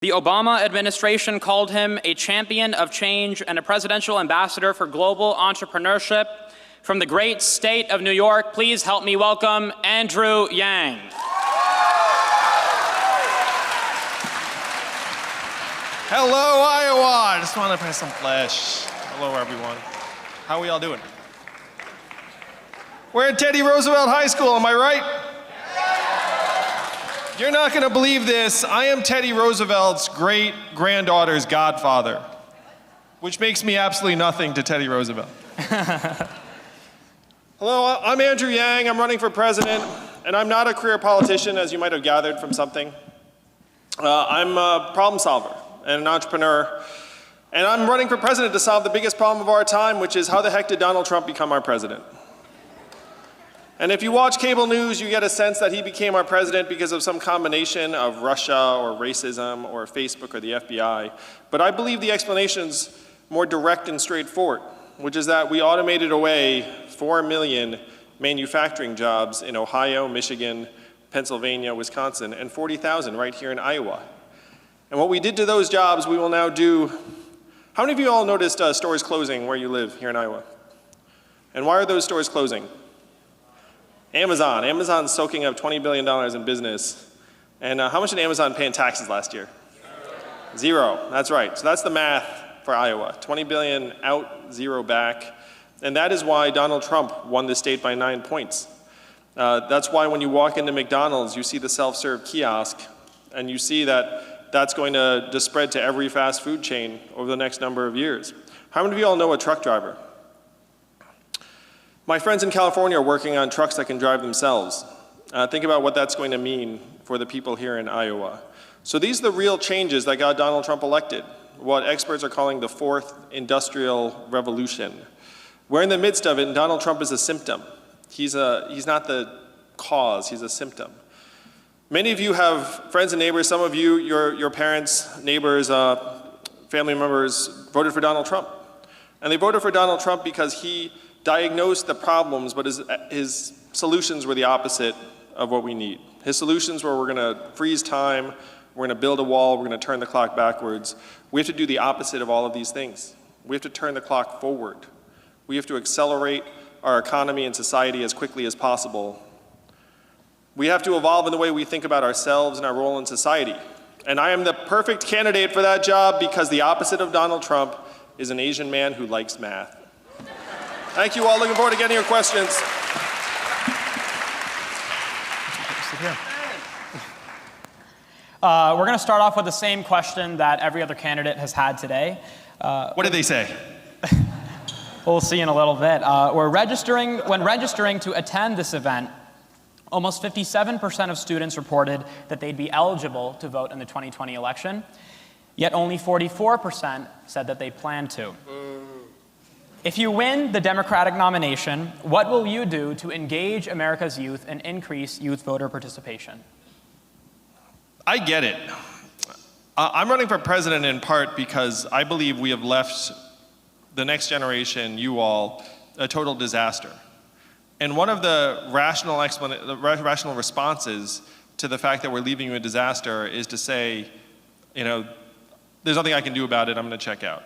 The Obama administration called him a champion of change and a presidential ambassador for global entrepreneurship. From the great state of New York, please help me welcome Andrew Yang. Hello, Iowa! I just want to press some flesh. Hello, everyone. How are we all doing? We're at Teddy Roosevelt High School, am I right? You're not going to believe this. I am Teddy Roosevelt's great-granddaughter's godfather, which makes me absolutely nothing to Teddy Roosevelt. Hello, I'm Andrew Yang. I'm running for president, and I'm not a career politician, as you might have gathered from something. I'm a problem solver and an entrepreneur, and I'm running for president to solve the biggest problem of our time, which is how the heck did Donald Trump become our president? And if you watch cable news, you get a sense that he became our president because of some combination of Russia or racism or Facebook or the FBI. But I believe the explanation's more direct and straightforward, which is that we automated away 4 million manufacturing jobs in Ohio, Michigan, Pennsylvania, Wisconsin, and 40,000 right here in Iowa. And what we did to those jobs, we will now do. How many of you all noticed stores closing where you live here in Iowa? And why are those stores closing? Amazon. Amazon's soaking up $20 billion in business. And how much did Amazon pay in taxes last year? Zero. That's right. So that's the math for Iowa. 20 billion out, zero back. And that is why Donald Trump won the state by 9 points. That's why when you walk into McDonald's, you see the self-serve kiosk, and you see that that's going to spread to every fast food chain over the next number of years. How many of you all know a truck driver? My friends in California are working on trucks that can drive themselves. Think about what that's going to mean for the people here in Iowa. So these are the real changes that got Donald Trump elected, what experts are calling the fourth industrial revolution. We're in the midst of it, and Donald Trump is a symptom. He's not the cause, he's a symptom. Many of you have friends and neighbors, some of you, your parents, neighbors, family members voted for Donald Trump. And they voted for Donald Trump because he diagnosed the problems, but his solutions were the opposite of what we need. His solutions were, we're going to freeze time, we're going to build a wall, we're going to turn the clock backwards. We have to do the opposite of all of these things. We have to turn the clock forward. We have to accelerate our economy and society as quickly as possible. We have to evolve in the way we think about ourselves and our role in society. And I am the perfect candidate for that job because the opposite of Donald Trump is an Asian man who likes math. Thank you all. Looking forward to getting your questions. We're going to start off with the same question that every other candidate has had today. What did they say? We'll see in a little bit. When registering to attend this event, almost 57% of students reported that they'd be eligible to vote in the 2020 election, yet only 44% said that they plan to. If you win the Democratic nomination, what will you do to engage America's youth and increase youth voter participation? I get it. I'm running for president in part because I believe we have left the next generation, you all, a total disaster. And one of the rational responses to the fact that we're leaving you a disaster is to say, there's nothing I can do about it, I'm going to check out.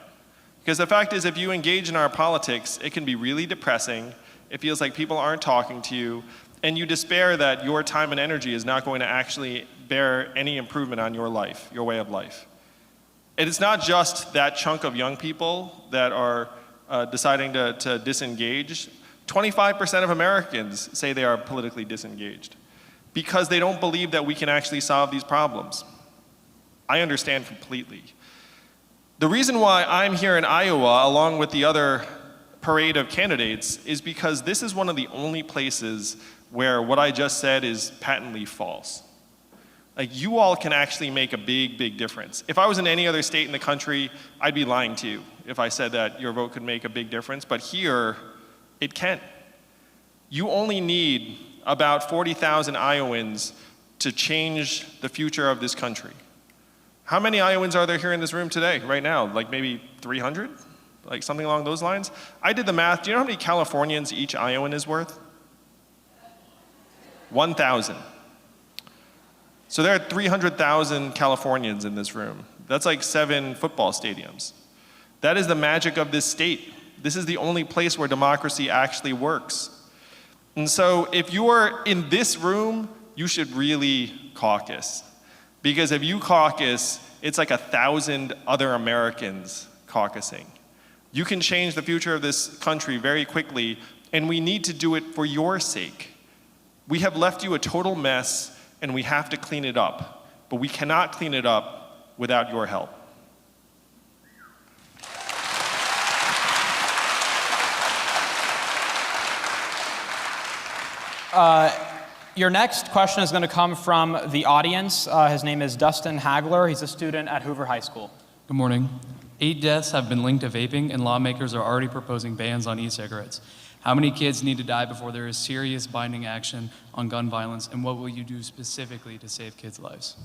Because the fact is, if you engage in our politics, it can be really depressing. It feels like people aren't talking to you, and you despair that your time and energy is not going to actually bear any improvement on your life, your way of life. And it's not just that chunk of young people that are deciding to disengage. 25% of Americans say they are politically disengaged because they don't believe that we can actually solve these problems. I understand completely. The reason why I'm here in Iowa, along with the other parade of candidates, is because this is one of the only places where what I just said is patently false. Like, you all can actually make a big, big difference. If I was in any other state in the country, I'd be lying to you if I said that your vote could make a big difference, but here, it can. You only need about 40,000 Iowans to change the future of this country. How many Iowans are there here in this room today, right now? Like maybe 300? Like something along those lines? I did the math. Do you know how many Californians each Iowan is worth? 1,000. So there are 300,000 Californians in this room. That's like 7 football stadiums. That is the magic of this state. This is the only place where democracy actually works. And so if you are in this room, you should really caucus. Because if you caucus, it's like 1,000 other Americans caucusing. You can change the future of this country very quickly, and we need to do it for your sake. We have left you a total mess, and we have to clean it up. But we cannot clean it up without your help. Your next question is going to come from the audience. His name is Dustin Hagler. He's a student at Hoover High School. Good morning. 8 deaths have been linked to vaping, and lawmakers are already proposing bans on e-cigarettes. How many kids need to die before there is serious binding action on gun violence, and what will you do specifically to save kids' lives?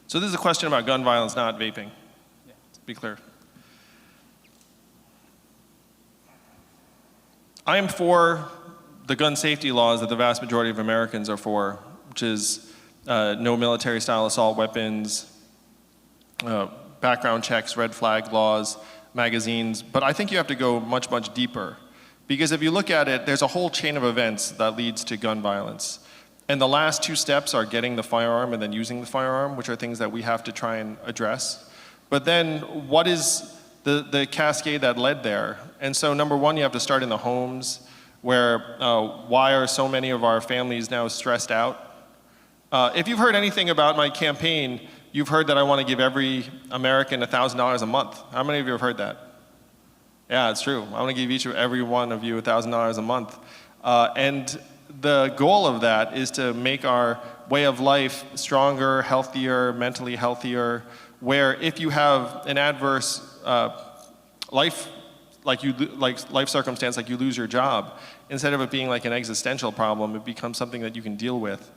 So this is a question about gun violence, not vaping. To be clear. I am for the gun safety laws that the vast majority of Americans are for, which is no military-style assault weapons, background checks, red flag laws, magazines. But I think you have to go much, much deeper. Because if you look at it, there's a whole chain of events that leads to gun violence. And the last 2 steps are getting the firearm and then using the firearm, which are things that we have to try and address. But then what is the cascade that led there? And so number one, you have to start in the homes, where why are so many of our families now stressed out? If you've heard anything about my campaign, you've heard that I want to give every American $1,000 a month. How many of you have heard that? Yeah, it's true. I want to give every one of you $1,000 a month. And the goal of that is to make our way of life stronger, healthier, mentally healthier, where if you have an adverse life circumstance, like you lose your job, instead of it being like an existential problem, it becomes something that you can deal with.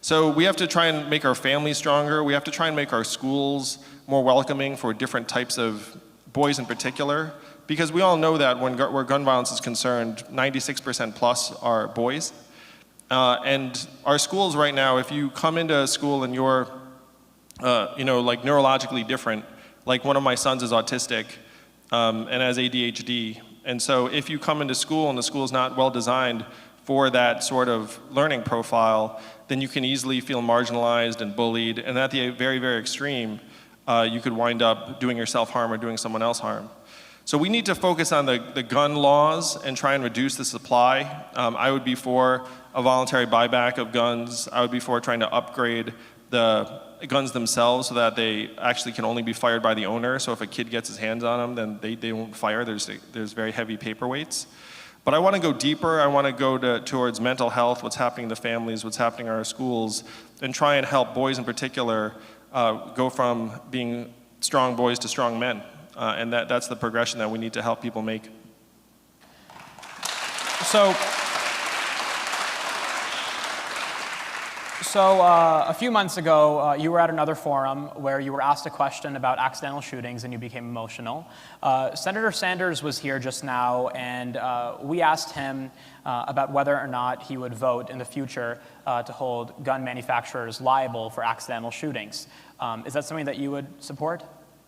So we have to try and make our families stronger. We have to try and make our schools more welcoming for different types of boys in particular, because we all know that where gun violence is concerned, 96% plus are boys. And our schools right now, if you come into a school and you're, like neurologically different, like one of my sons is autistic, and has ADHD. And so if you come into school and the school is not well designed for that sort of learning profile, then you can easily feel marginalized and bullied. And at the very, very extreme, you could wind up doing yourself harm or doing someone else harm. So we need to focus on the gun laws and try and reduce the supply. I would be for a voluntary buyback of guns. I would be for trying to upgrade the guns themselves so that they actually can only be fired by the owner. So if a kid gets his hands on them, then they won't fire. There's very heavy paperweights. But I want to go deeper. I want to go towards mental health, what's happening to families, what's happening in our schools, and try and help boys in particular go from being strong boys to strong men. And that's the progression that we need to help people make. So a few months ago, you were at another forum where you were asked a question about accidental shootings and you became emotional. Senator Sanders was here just now, and we asked him about whether or not he would vote in the future to hold gun manufacturers liable for accidental shootings. Is that something that you would support?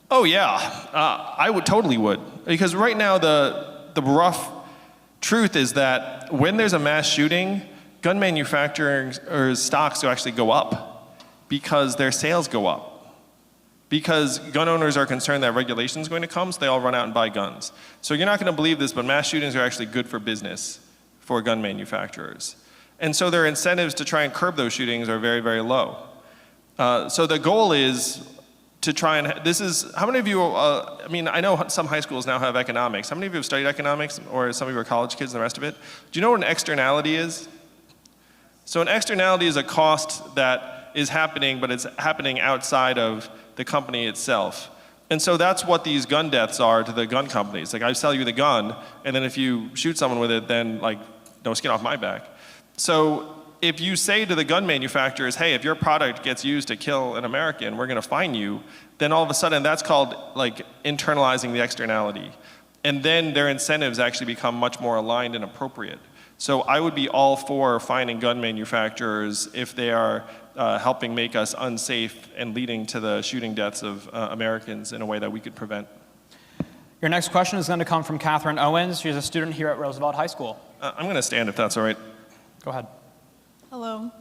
Oh yeah, I totally would. Because right now the rough truth is that when there's a mass shooting, gun manufacturers' stocks do actually go up because their sales go up. Because gun owners are concerned that regulation is going to come, so they all run out and buy guns. So you're not going to believe this, but mass shootings are actually good for business for gun manufacturers. And so their incentives to try and curb those shootings are very, very low. So the goal is to try and, how many of you, I know some high schools now have economics. How many of you have studied economics, or some of you are college kids and the rest of it? Do you know what an externality is? So an externality is a cost that is happening, but it's happening outside of the company itself. And so that's what these gun deaths are to the gun companies. Like, I sell you the gun, and then if you shoot someone with it, then no skin off my back. So if you say to the gun manufacturers, hey, if your product gets used to kill an American, we're gonna fine you, then all of a sudden that's called internalizing the externality. And then their incentives actually become much more aligned and appropriate. So I would be all for fining gun manufacturers if they are helping make us unsafe and leading to the shooting deaths of Americans in a way that we could prevent. Your next question is going to come from Catherine Owens. She's a student here at Roosevelt High School. I'm going to stand if that's all right. Go ahead. Hello.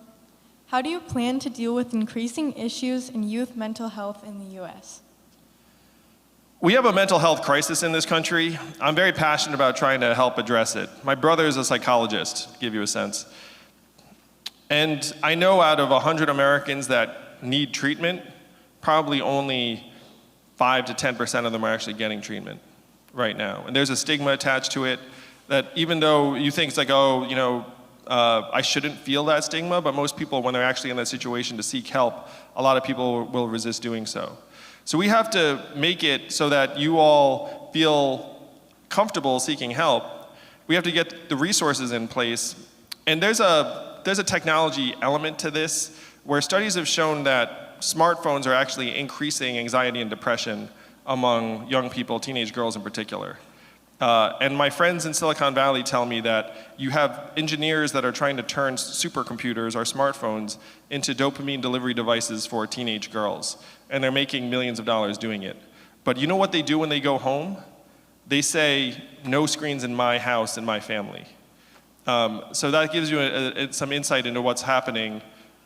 How do you plan to deal with increasing issues in youth mental health in the U.S.? We have a mental health crisis in this country. I'm very passionate about trying to help address it. My brother is a psychologist, to give you a sense. And I know out of 100 Americans that need treatment, probably only 5 to 10% of them are actually getting treatment right now. And there's a stigma attached to it that even though you think it's like, oh, you know, I shouldn't feel that stigma, but most people, when they're actually in that situation to seek help, a lot of people will resist doing so. So we have to make it so that you all feel comfortable seeking help. We have to get the resources in place. And there's a technology element to this where studies have shown that smartphones are actually increasing anxiety and depression among young people, teenage girls in particular. And my friends in Silicon Valley tell me that you have engineers that are trying to turn supercomputers or smartphones into dopamine delivery devices for teenage girls. And they're making millions of dollars doing it. But you know what they do when they go home? They say, no screens in my house and my family. So that gives you some insight into what's happening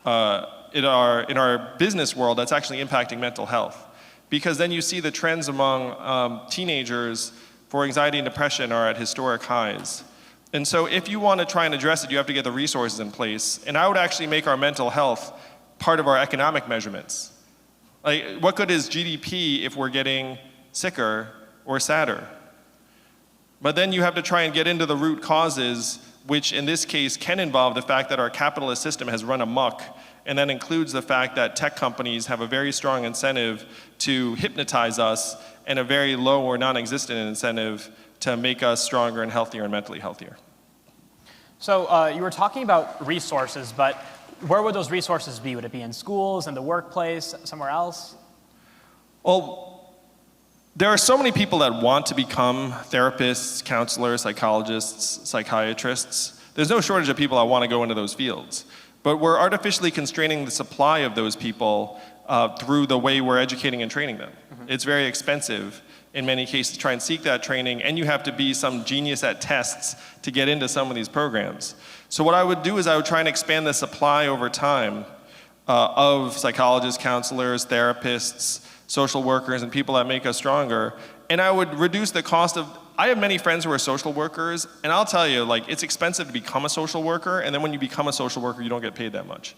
in our business world that's actually impacting mental health. Because then you see the trends among teenagers for anxiety and depression are at historic highs. And so if you want to try and address it, you have to get the resources in place. And I would actually make our mental health part of our economic measurements. Like, what good is GDP if we're getting sicker or sadder? But then you have to try and get into the root causes, which in this case can involve the fact that our capitalist system has run amok, and that includes the fact that tech companies have a very strong incentive to hypnotize us and a very low or non-existent incentive to make us stronger and healthier and mentally healthier. So you were talking about resources, but where would those resources be? Would it be in schools, in the workplace, somewhere else? Well, there are so many people that want to become therapists, counselors, psychologists, psychiatrists. There's no shortage of people that want to go into those fields. But we're artificially constraining the supply of those people through the way we're educating and training them. Mm-hmm. It's very expensive in many cases to try and seek that training, and you have to be some genius at tests to get into some of these programs. So what I would do is I would try and expand the supply over time of psychologists, counselors, therapists, social workers, and people that make us stronger. And I would reduce the cost of, I have many friends who are social workers, and I'll tell you, like, it's expensive to become a social worker, and then when you become a social worker, you don't get paid that much.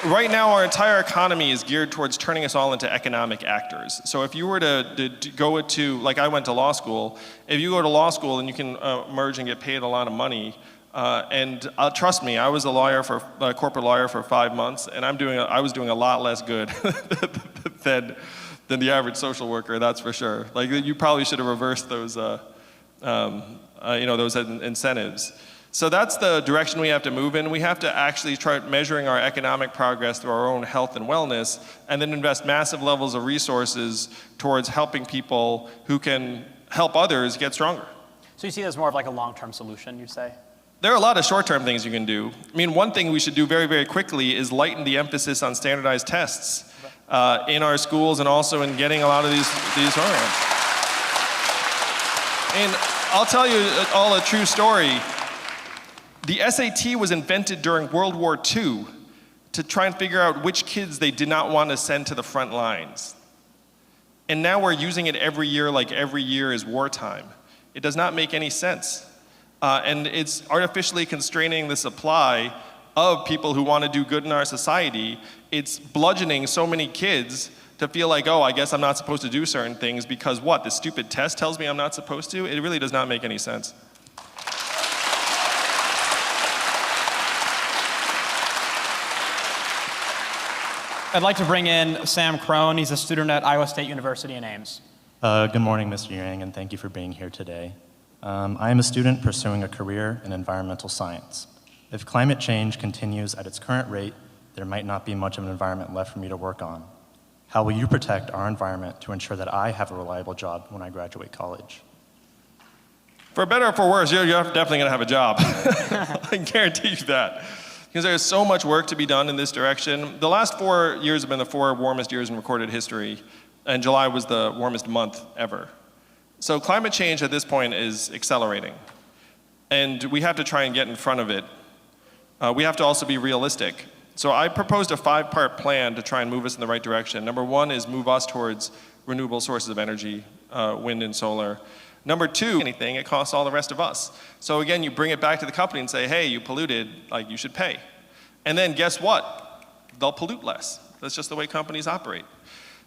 Right now, our entire economy is geared towards turning us all into economic actors. So if you were to go to, like I went to law school, if you go to law school and you can emerge and get paid a lot of money, and trust me, I was a corporate lawyer for 5 months, and I was doing a lot less good than the average social worker, that's for sure. Like, you probably should have reversed those, those incentives. So that's the direction we have to move in. We have to actually try measuring our economic progress through our own health and wellness, and then invest massive levels of resources towards helping people who can help others get stronger. So you see it as more of like a long-term solution, you'd say? There are a lot of short-term things you can do. I mean, one thing we should do very, very quickly is lighten the emphasis on standardized tests in our schools and also in getting a lot of these programs. And I'll tell you all a true story. The SAT was invented during World War II to try and figure out which kids they did not want to send to the front lines. And now we're using it every year like every year is wartime. It does not make any sense. And it's artificially constraining the supply of people who want to do good in our society. It's bludgeoning so many kids to feel like, oh, I guess I'm not supposed to do certain things because what, the stupid test tells me I'm not supposed to? It really does not make any sense. I'd like to bring in Sam Crone. He's a student at Iowa State University in Ames. Good morning, Mr. Yang, and thank you for being here today. I am a student pursuing a career in environmental science. If climate change continues at its current rate, there might not be much of an environment left for me to work on. How will you protect our environment to ensure that I have a reliable job when I graduate college? For better or for worse, you're definitely going to have a job. I can guarantee you that. Because there's so much work to be done in this direction. The last 4 years have been the 4 warmest years in recorded history, and July was the warmest month ever. So climate change at this point is accelerating, and we have to try and get in front of it. We have to also be realistic. So I proposed a 5-part plan to try and move us in the right direction. Number 1 is move us towards renewable sources of energy, wind and solar. Number 2, anything, it costs all the rest of us. So again, you bring it back to the company and say, hey, you polluted, like you should pay. And then guess what? They'll pollute less. That's just the way companies operate.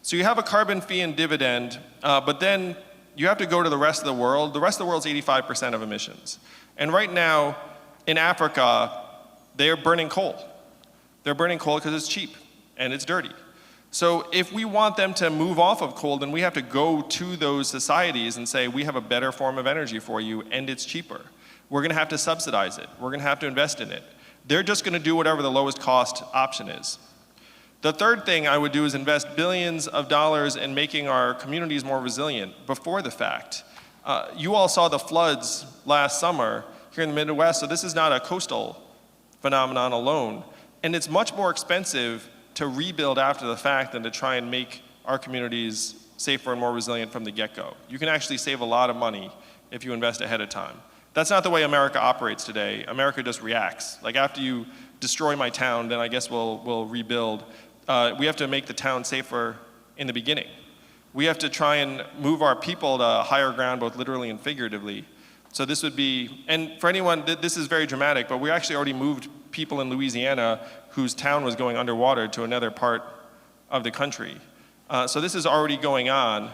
So you have a carbon fee and dividend, but then you have to go to the rest of the world. The rest of the world's 85% of emissions. And right now, in Africa, they are burning coal. They're burning coal because it's cheap and it's dirty. So if we want them to move off of coal, then we have to go to those societies and say, we have a better form of energy for you and it's cheaper. We're going to have to subsidize it. We're going to have to invest in it. They're just going to do whatever the lowest cost option is. The third thing I would do is invest billions of dollars in making our communities more resilient before the fact. You all saw the floods last summer here in the Midwest, so this is not a coastal phenomenon alone. And it's much more expensive to rebuild after the fact than to try and make our communities safer and more resilient from the get-go. You can actually save a lot of money if you invest ahead of time. That's not the way America operates today. America just reacts. Like after you destroy my town, then I guess we'll rebuild. We have to make the town safer in the beginning. We have to try and move our people to higher ground, both literally and figuratively. So this would be, and for anyone, this is very dramatic, but we actually already moved people in Louisiana whose town was going underwater to another part of the country. So this is already going on.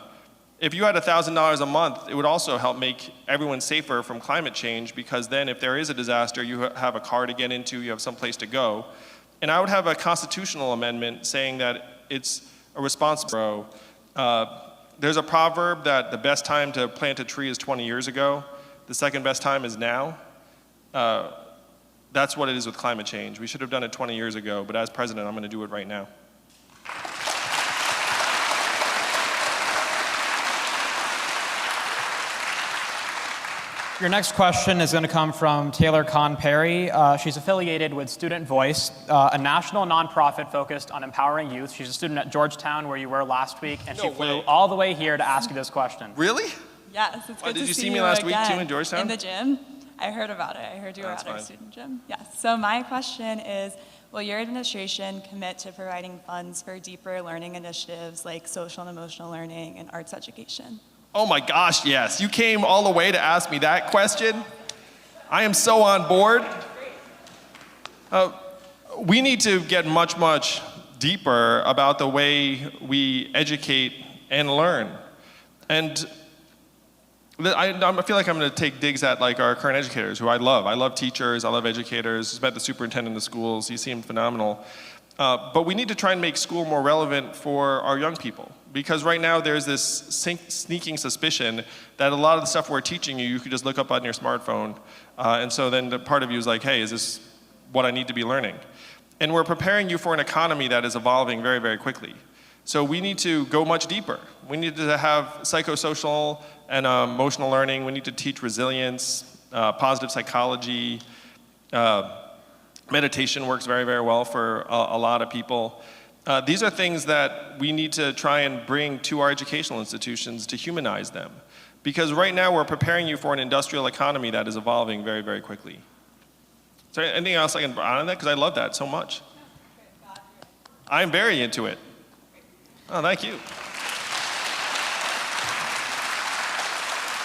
If you had $1,000 a month, it would also help make everyone safer from climate change, because then if there is a disaster, you have a car to get into, you have some place to go. And I would have a constitutional amendment saying that it's a responsible. There's a proverb that the best time to plant a tree is 20 years ago. The second best time is now. That's what it is with climate change. We should have done it 20 years ago, but as president, I'm going to do it right now. Your next question is going to come from Taylor Kahn Perry. She's affiliated with Student Voice, a national nonprofit focused on empowering youth. She's a student at Georgetown, where you were last week, and she flew all the way here to ask you this question. Really? Yes, it's good Did to you see see me last week again too in Georgetown? in the gym. I heard about it. I heard you were at our student gym. Yes. So my question is, will your administration commit to providing funds for deeper learning initiatives like social and emotional learning and arts education? Oh my gosh, yes. You came all the way to ask me that question? I am so on board. We need to get much, much deeper about the way we educate and learn. And I feel like I'm going to take digs at like our current educators, who I love. I love teachers, I love educators. I met the superintendent of the schools, he seemed phenomenal. But we need to try and make school more relevant for our young people. Because right now there's this sneaking suspicion that a lot of the stuff we're teaching you, you could just look up on your smartphone. And so then the part of you is like, hey, is this what I need to be learning? And we're preparing you for an economy that is evolving very, very quickly. So we need to go much deeper. We need to have psychosocial and emotional learning. We need to teach resilience, positive psychology. Meditation works very, very well for a lot of people. These are things that we need to try and bring to our educational institutions to humanize them. Because right now we're preparing you for an industrial economy that is evolving very, very quickly. Is there anything else I can add on that? Because I love that so much. I'm very into it. Oh, thank you.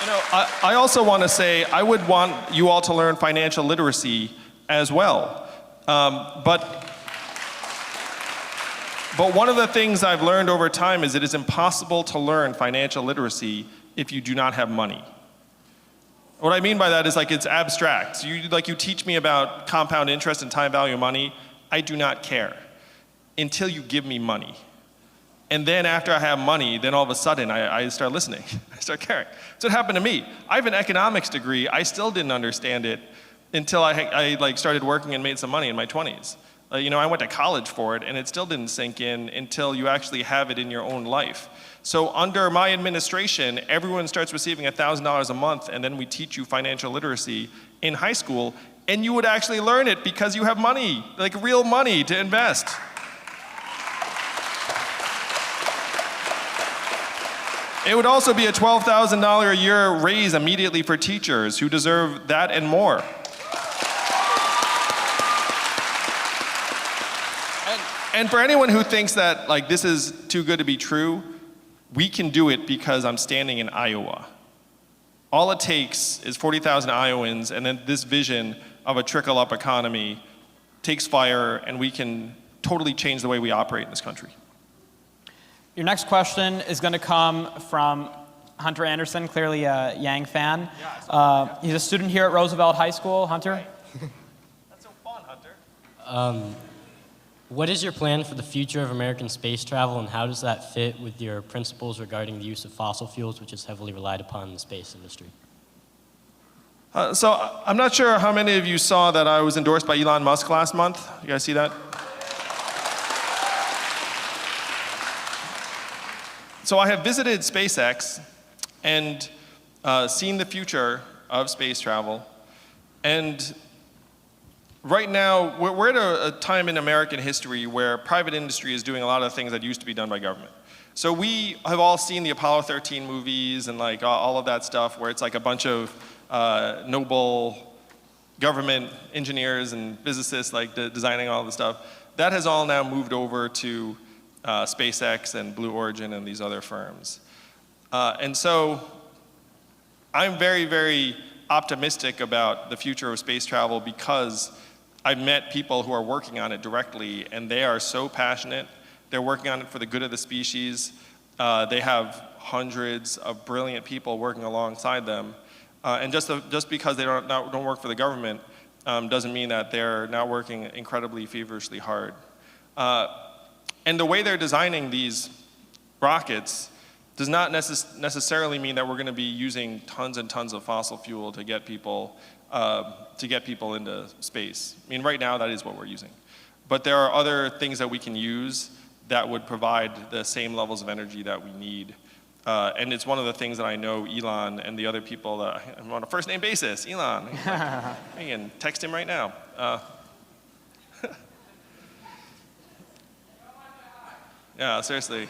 You know, I also want to say I would want you all to learn financial literacy as well. But one of the things I've learned over time is it is impossible to learn financial literacy if you do not have money. What I mean by that is like it's abstract. You teach me about compound interest and time value of money. I do not care until you give me money. And then after I have money, then all of a sudden I start listening. I start caring. So it happened to me. I have an economics degree. I still didn't understand it until I started working and made some money in my 20s. I went to college for it, and it still didn't sink in until you actually have it in your own life. So under my administration, everyone starts receiving $1,000 a month, and then we teach you financial literacy in high school, and you would actually learn it because you have money, like real money to invest. It would also be a $12,000 a year raise immediately for teachers who deserve that and more. And for anyone who thinks that like this is too good to be true, we can do it because I'm standing in Iowa. All it takes is 40,000 Iowans, and then this vision of a trickle-up economy takes fire, and we can totally change the way we operate in this country. Your next question is going to come from Hunter Anderson, clearly a Yang fan. He's a student here at Roosevelt High School. Hunter? That's so fun, Hunter. What is your plan for the future of American space travel, and how does that fit with your principles regarding the use of fossil fuels, which is heavily relied upon in the space industry? So I'm not sure how many of you saw that I was endorsed by Elon Musk last month. You guys see that? So I have visited SpaceX and seen the future of space travel. And right now, we're at a time in American history where private industry is doing a lot of things that used to be done by government. So we have all seen the Apollo 13 movies and like all of that stuff where it's like a bunch of noble government engineers and physicists like designing all the stuff. That has all now moved over to SpaceX and Blue Origin and these other firms. And so I'm very, very optimistic about the future of space travel because I've met people who are working on it directly, and they are so passionate. They're working on it for the good of the species. They have hundreds of brilliant people working alongside them. And just because they don't work for the government doesn't mean that they're not working incredibly feverishly hard. And the way they're designing these rockets does not necessarily mean that we're going to be using tons and tons of fossil fuel to get people into space. I mean, right now that is what we're using. But there are other things that we can use that would provide the same levels of energy that we need. And it's one of the things that I know Elon and the other people that I'm on a first name basis. Elon, I can text him right now. Yeah, seriously.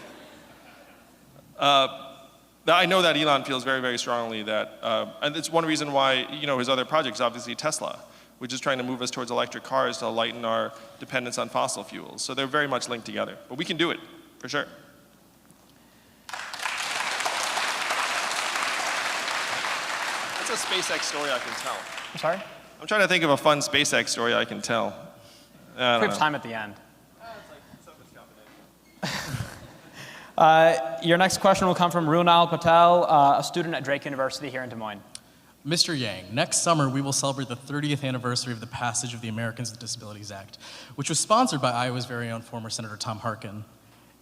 I know that Elon feels very, very strongly that, and it's one reason why, his other projects, obviously Tesla, which is trying to move us towards electric cars to lighten our dependence on fossil fuels. So they're very much linked together. But we can do it, for sure. That's a SpaceX story I can tell. I'm sorry? I'm trying to think of a fun SpaceX story I can tell. We have time at the end. Your next question will come from Runal Patel, a student at Drake University here in Des Moines. Mr. Yang, next summer we will celebrate the 30th anniversary of the passage of the Americans with Disabilities Act, which was sponsored by Iowa's very own former Senator Tom Harkin.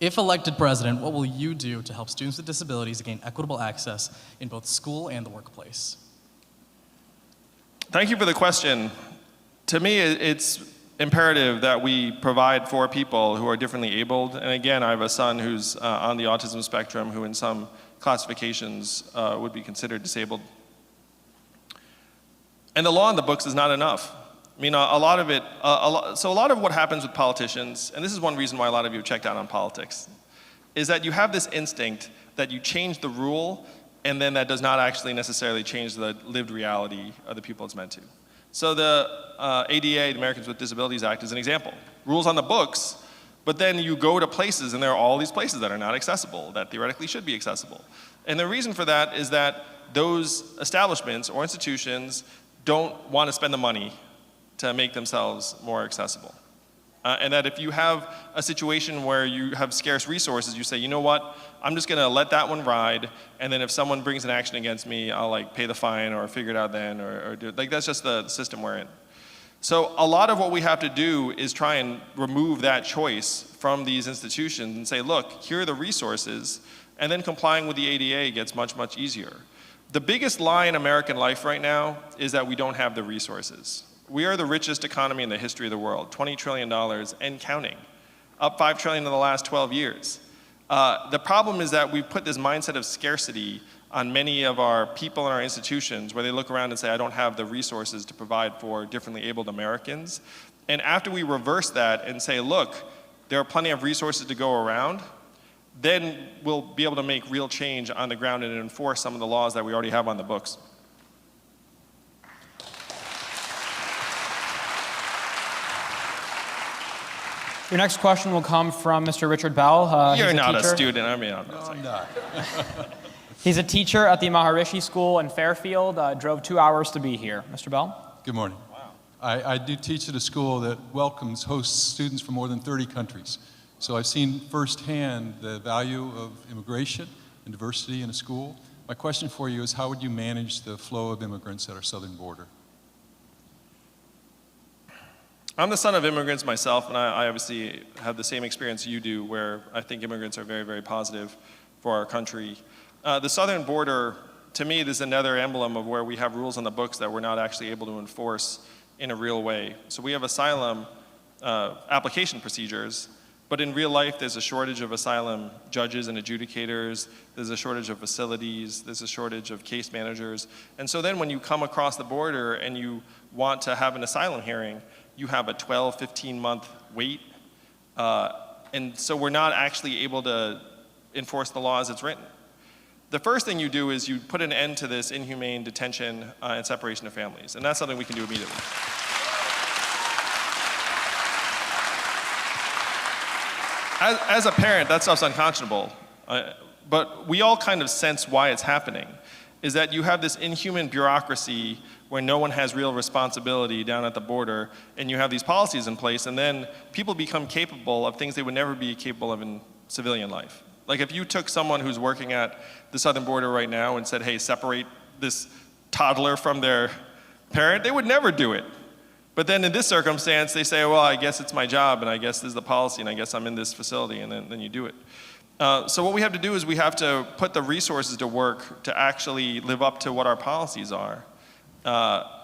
If elected president, what will you do to help students with disabilities gain equitable access in both school and the workplace? Thank you for the question. To me, it's imperative that we provide for people who are differently abled. And again, I have a son who's on the autism spectrum who in some classifications would be considered disabled. And the law in the books is not enough. I mean, a lot of what happens with politicians, and this is one reason why a lot of you have checked out on politics, is that you have this instinct that you change the rule, and then that does not actually necessarily change the lived reality of the people it's meant to. So the ADA, the Americans with Disabilities Act, is an example. Rules on the books, but then you go to places and there are all these places that are not accessible, that theoretically should be accessible. And the reason for that is that those establishments or institutions don't want to spend the money to make themselves more accessible. And that if you have a situation where you have scarce resources, you say, you know what, I'm just gonna let that one ride, and then if someone brings an action against me, I'll like pay the fine or figure it out then, or do it. Like that's just the system we're in. So a lot of what we have to do is try and remove that choice from these institutions and say, look, here are the resources, and then complying with the ADA gets much, much easier. The biggest lie in American life right now is that we don't have the resources. We are the richest economy in the history of the world, $20 trillion and counting, up $5 trillion in the last 12 years. The problem is that we've put this mindset of scarcity on many of our people in our institutions where they look around and say, I don't have the resources to provide for differently abled Americans. And after we reverse that and say, look, there are plenty of resources to go around, then we'll be able to make real change on the ground and enforce some of the laws that we already have on the books. Your next question will come from Mr. Richard Bell. You're not a teacher. student. I mean, I'm not. He's a teacher at the Maharishi School in Fairfield. Drove 2 hours to be here. Mr. Bell? Good morning. Wow. I do teach at a school that hosts students from more than 30 countries. So I've seen firsthand the value of immigration and diversity in a school. My question for you is, how would you manage the flow of immigrants at our southern border? I'm the son of immigrants myself, and I obviously have the same experience you do, where I think immigrants are very, very positive for our country. The southern border, to me, this is another emblem of where we have rules on the books that we're not actually able to enforce in a real way. So we have asylum application procedures, but in real life, there's a shortage of asylum judges and adjudicators, there's a shortage of facilities, there's a shortage of case managers. And so then when you come across the border and you want to have an asylum hearing, you have a 12, 15-month wait. And so we're not actually able to enforce the law as it's written. The first thing you do is you put an end to this inhumane detention and separation of families, and that's something we can do immediately. As a parent, that stuff's unconscionable, but we all kind of sense why it's happening, is that you have this inhuman bureaucracy where no one has real responsibility down at the border, and you have these policies in place, and then people become capable of things they would never be capable of in civilian life. Like if you took someone who's working at the southern border right now and said, hey, separate this toddler from their parent, they would never do it. But then in this circumstance, they say, well, I guess it's my job, and I guess this is the policy, and I guess I'm in this facility, and then you do it. So what we have to do is we have to put the resources to work to actually live up to what our policies are.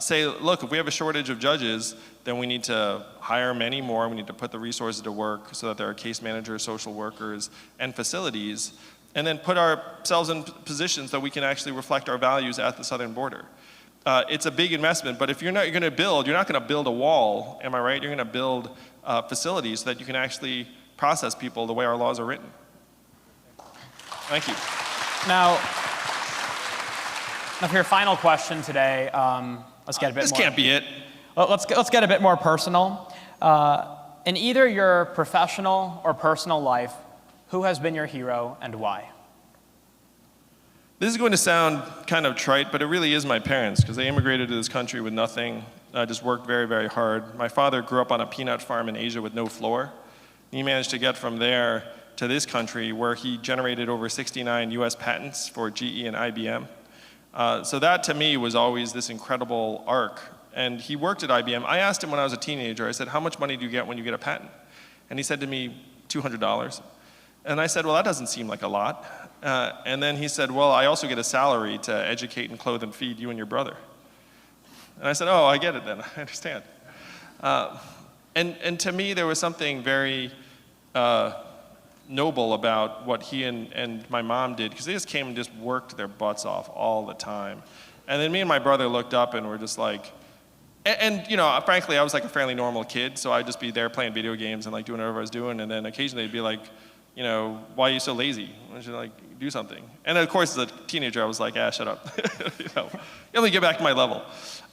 Say, look, if we have a shortage of judges, then we need to hire many more. We need to put the resources to work so that there are case managers, social workers, and facilities, and then put ourselves in positions that we can actually reflect our values at the southern border. It's a big investment, but if you're not going to build a wall, am I right? You're going to build facilities so that you can actually process people the way our laws are written. Thank you. Now for your final question today, let's get a bit more. This can't be it. Well, let's get a bit more personal. In either your professional or personal life, who has been your hero and why? This is going to sound kind of trite, but it really is my parents, because they immigrated to this country with nothing, just worked very, very hard. My father grew up on a peanut farm in Asia with no floor. He managed to get from there to this country, where he generated over 69 US patents for GE and IBM. So that to me was always this incredible arc. And he worked at IBM. I asked him when I was a teenager, I said, how much money do you get when you get a patent? And he said to me, $200. And I said, well, that doesn't seem like a lot. And then he said, well, I also get a salary to educate and clothe and feed you and your brother. And I said, oh, I get it then, I understand. And to me, there was something very noble about what he and my mom did, because they just came and just worked their butts off all the time. And then me and my brother looked up and were just like, and you know, frankly, I was like a fairly normal kid, so I'd just be there playing video games and like doing whatever I was doing, and then occasionally they'd be like, you know, why are you so lazy? Why don't you like do something? And of course, as a teenager, I was like, shut up. You know, let me get back to my level.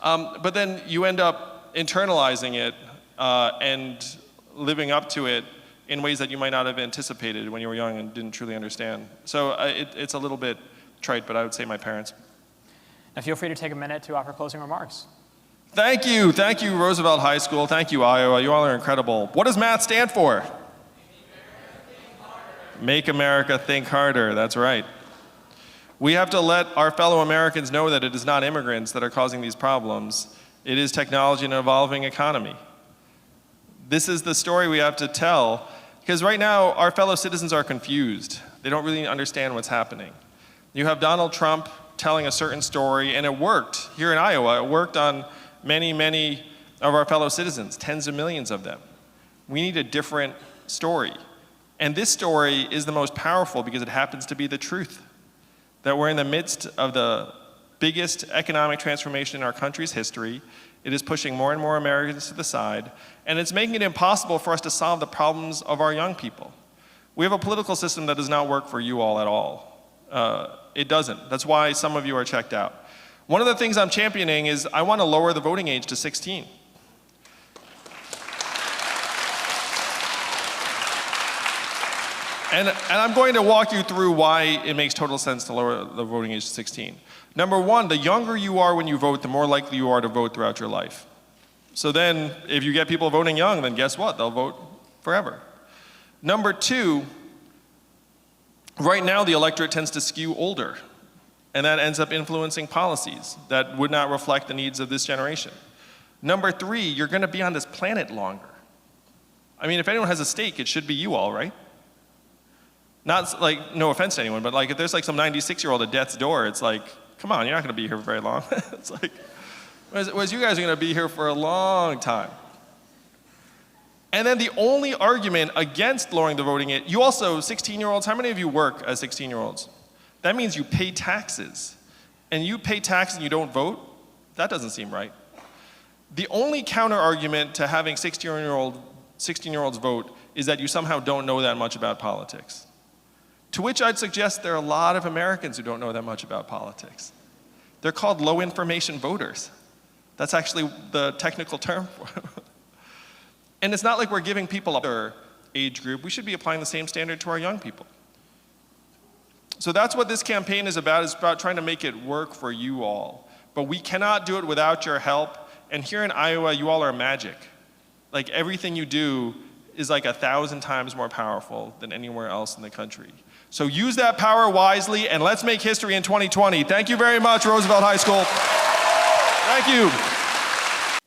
But then you end up internalizing it and living up to it in ways that you might not have anticipated when you were young and didn't truly understand. So it's a little bit trite, but I would say my parents. Now feel free to take a minute to offer closing remarks. Thank you, Roosevelt High School. Thank you, Iowa. You all are incredible. What does MATH stand for? Make America think harder. That's right. We have to let our fellow Americans know that it is not immigrants that are causing these problems. It is technology and an evolving economy. This is the story we have to tell, because right now our fellow citizens are confused. They don't really understand what's happening. You have Donald Trump telling a certain story, and it worked here in Iowa. It worked on many, many of our fellow citizens, tens of millions of them. We need a different story. And this story is the most powerful because it happens to be the truth. That we're in the midst of the biggest economic transformation in our country's history. It is pushing more and more Americans to the side, and it's making it impossible for us to solve the problems of our young people. We have a political system that does not work for you all at all. It doesn't. That's why some of you are checked out. One of the things I'm championing is I want to lower the voting age to 16. And I'm going to walk you through why it makes total sense to lower the voting age to 16. Number one, the younger you are when you vote, the more likely you are to vote throughout your life. So then, if you get people voting young, then guess what? They'll vote forever. Number two, right now the electorate tends to skew older, and that ends up influencing policies that would not reflect the needs of this generation. Number three, you're going to be on this planet longer. I mean, if anyone has a stake, it should be you all, right? Not like, no offense to anyone, but like if there's like some 96-year-old at death's door, it's like, come on, you're not going to be here for very long. It's like, whereas you guys are going to be here for a long time. And then the only argument against lowering the voting age, you also, 16-year-olds, how many of you work as 16-year-olds? That means you pay taxes. And you pay taxes and you don't vote? That doesn't seem right. The only counter argument to having 16-year-olds vote is that you somehow don't know that much about politics. To which I'd suggest there are a lot of Americans who don't know that much about politics. They're called low information voters. That's actually the technical term for it. And it's not like we're giving people a age group. We should be applying the same standard to our young people. So that's what this campaign is about. It's about trying to make it work for you all. But we cannot do it without your help. And here in Iowa, you all are magic. Like everything you do is like 1,000 times more powerful than anywhere else in the country. So use that power wisely, and let's make history in 2020. Thank you very much, Roosevelt High School. Thank you.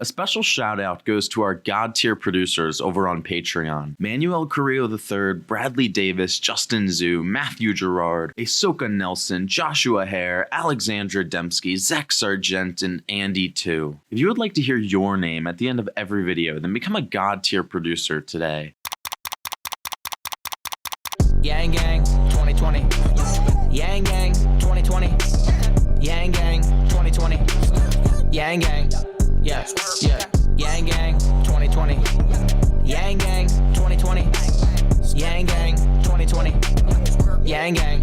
A special shout out goes to our God tier producers over on Patreon. Manuel Carrillo III, Bradley Davis, Justin Zhu, Matthew Gerard, Ahsoka Nelson, Joshua Hare, Alexandra Dembski, Zach Sargent, and Andy 2. If you would like to hear your name at the end of every video, then become a God tier producer today. Yang Gang 2020. Yang Gang 2020. Yang Gang 2020. Yang Gang. Yeah, yeah. Yang Gang 2020. Yang Gang 2020. Yang Gang 2020. Yang Gang.